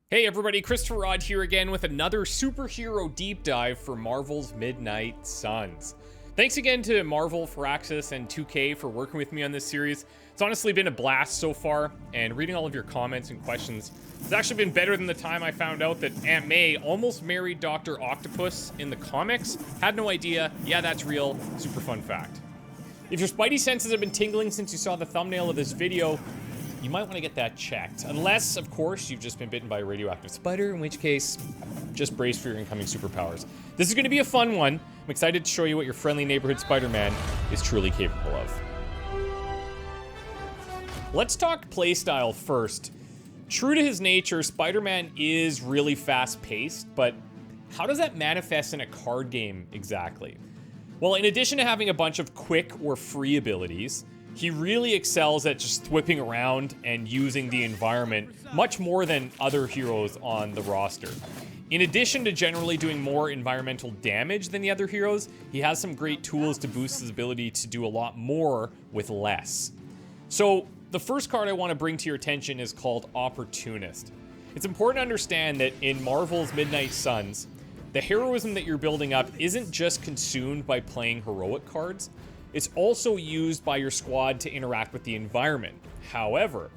Hey everybody, Christopher Rod here again with another superhero deep dive for Marvel's Midnight Suns. Thanks again to Marvel, Firaxis, and 2K for working with me on this series. It's honestly been a blast so far, and reading all of your comments and questions has actually been better than the time I found out that Aunt May almost married Dr. Octopus in the comics. Had no idea. Yeah, that's real. Super fun fact. If your spidey senses have been tingling since you saw the thumbnail of this video, you might want to get that checked. Unless, of course, you've just been bitten by a radioactive spider, in which case, just brace for your incoming superpowers. This is going to be a fun one. I'm excited to show you what your friendly neighborhood Spider-Man is truly capable of. Let's talk playstyle first. True to his nature, Spider-Man is really fast-paced, but how does that manifest in a card game exactly? Well, in addition to having a bunch of quick or free abilities, he really excels at just whipping around and using the environment much more than other heroes on the roster. In addition to generally doing more environmental damage than the other heroes, he has some great tools to boost his ability to do a lot more with less. So, the first card I want to bring to your attention is called Opportunist. It's important to understand that in Marvel's Midnight Suns, the heroism that you're building up isn't just consumed by playing heroic cards. It's also used by your squad to interact with the environment. However,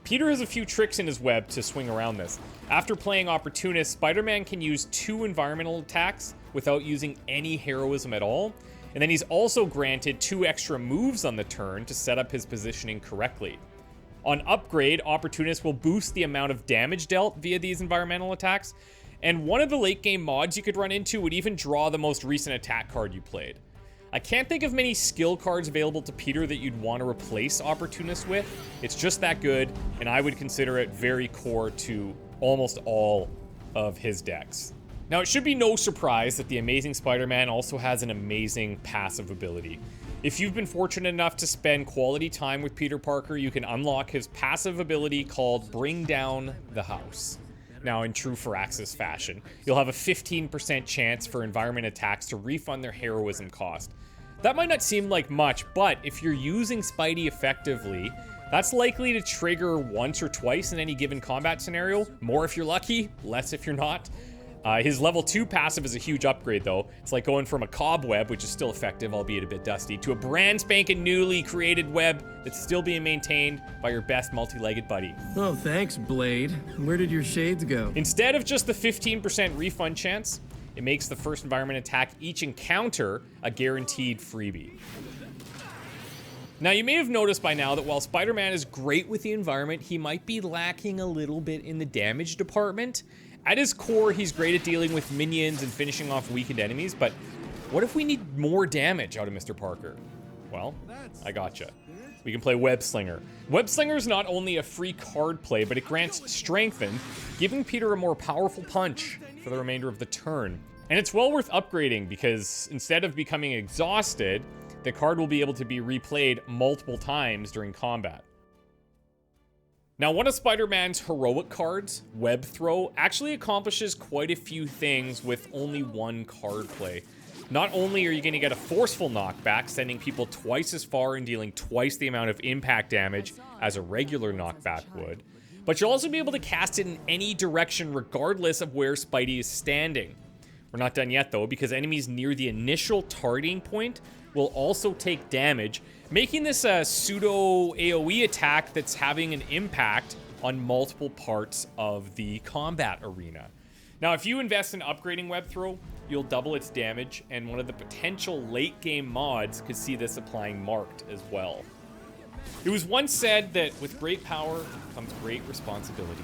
Peter has a few tricks in his web to swing around this. After playing Opportunist, Spider-Man can use 2 environmental attacks without using any heroism at all. And then he's also granted 2 extra moves on the turn to set up his positioning correctly. On upgrade, Opportunist will boost the amount of damage dealt via these environmental attacks. And one of the late game mods you could run into would even draw the most recent attack card you played. I can't think of many skill cards available to Peter that you'd want to replace Opportunist with. It's just that good, and I would consider it very core to almost all of his decks. Now, it should be no surprise that the Amazing Spider-Man also has an amazing passive ability. If you've been fortunate enough to spend quality time with Peter Parker, you can unlock his passive ability called Bring Down the House. Now, in true Firaxis fashion, you'll have a 15% chance for environment attacks to refund their heroism cost. That might not seem like much, but if you're using Spidey effectively, that's likely to trigger once or twice in any given combat scenario. More if you're lucky, less if you're not. His level 2 passive is a huge upgrade though. It's like going from a cobweb, which is still effective, albeit a bit dusty, to a brand spanking newly created web that's still being maintained by your best multi-legged buddy. Oh, thanks, Blade. Where did your shades go? Instead of just the 15% refund chance, it makes the first environment attack each encounter a guaranteed freebie. Now, you may have noticed by now that while Spider-Man is great with the environment, he might be lacking a little bit in the damage department. At his core, he's great at dealing with minions and finishing off weakened enemies, but what if we need more damage out of Mr. Parker? Well, I gotcha. We can play Web Slinger. Web Slinger is not only a free card play, but it grants Strengthen, giving Peter a more powerful punch for the remainder of the turn. And it's well worth upgrading because instead of becoming exhausted, the card will be able to be replayed multiple times during combat. Now, one of Spider-Man's heroic cards, Web Throw, actually accomplishes quite a few things with only one card play. Not only are you going to get a forceful knockback, sending people twice as far and dealing twice the amount of impact damage as a regular knockback would, but you'll also be able to cast it in any direction regardless of where Spidey is standing. We're not done yet though, because enemies near the initial targeting point will also take damage, making this a pseudo AoE attack that's having an impact on multiple parts of the combat arena. Now, if you invest in upgrading Web Throw, you'll double its damage, and one of the potential late game mods could see this applying marked as well. It was once said that with great power comes great responsibility.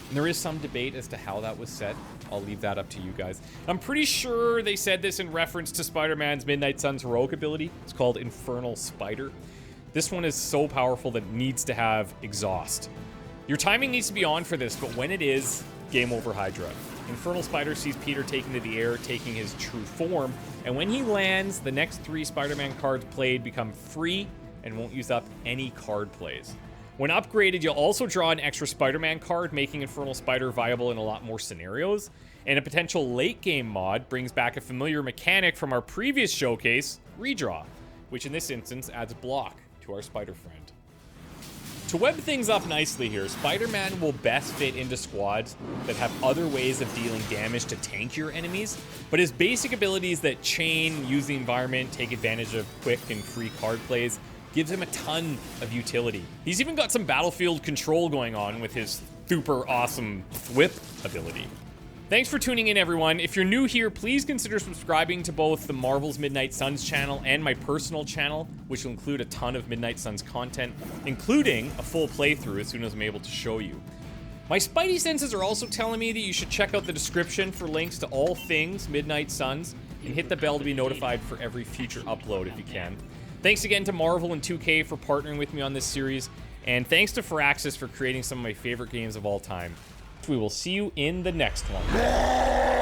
And there is some debate as to how that was said. I'll leave that up to you guys. I'm pretty sure they said this in reference to Spider-Man's Midnight Suns heroic ability. It's called Infernal Spider. This one is so powerful that it needs to have exhaust. Your timing needs to be on for this, but when it is, game over Hydra. Infernal Spider sees Peter taken to the air, taking his true form, and when he lands, the next 3 Spider-Man cards played become free and won't use up any card plays. When upgraded, you'll also draw an extra Spider-Man card, making Infernal Spider viable in a lot more scenarios. And a potential late-game mod brings back a familiar mechanic from our previous showcase, Redraw, which in this instance adds block to our Spider friend. To web things up nicely here, Spider-Man will best fit into squads that have other ways of dealing damage to tankier enemies, but his basic abilities that chain, use the environment, take advantage of quick and free card plays, gives him a ton of utility. He's even got some battlefield control going on with his super awesome whip ability. Thanks for tuning in, everyone. If you're new here, please consider subscribing to both the Marvel's Midnight Suns channel and my personal channel, which will include a ton of Midnight Suns content, including a full playthrough as soon as I'm able to show you. My spidey senses are also telling me that you should check out the description for links to all things Midnight Suns, and hit the bell to be notified for every future upload if you can. Thanks again to Marvel and 2K for partnering with me on this series, and thanks to Firaxis for creating some of my favorite games of all time. We will see you in the next one.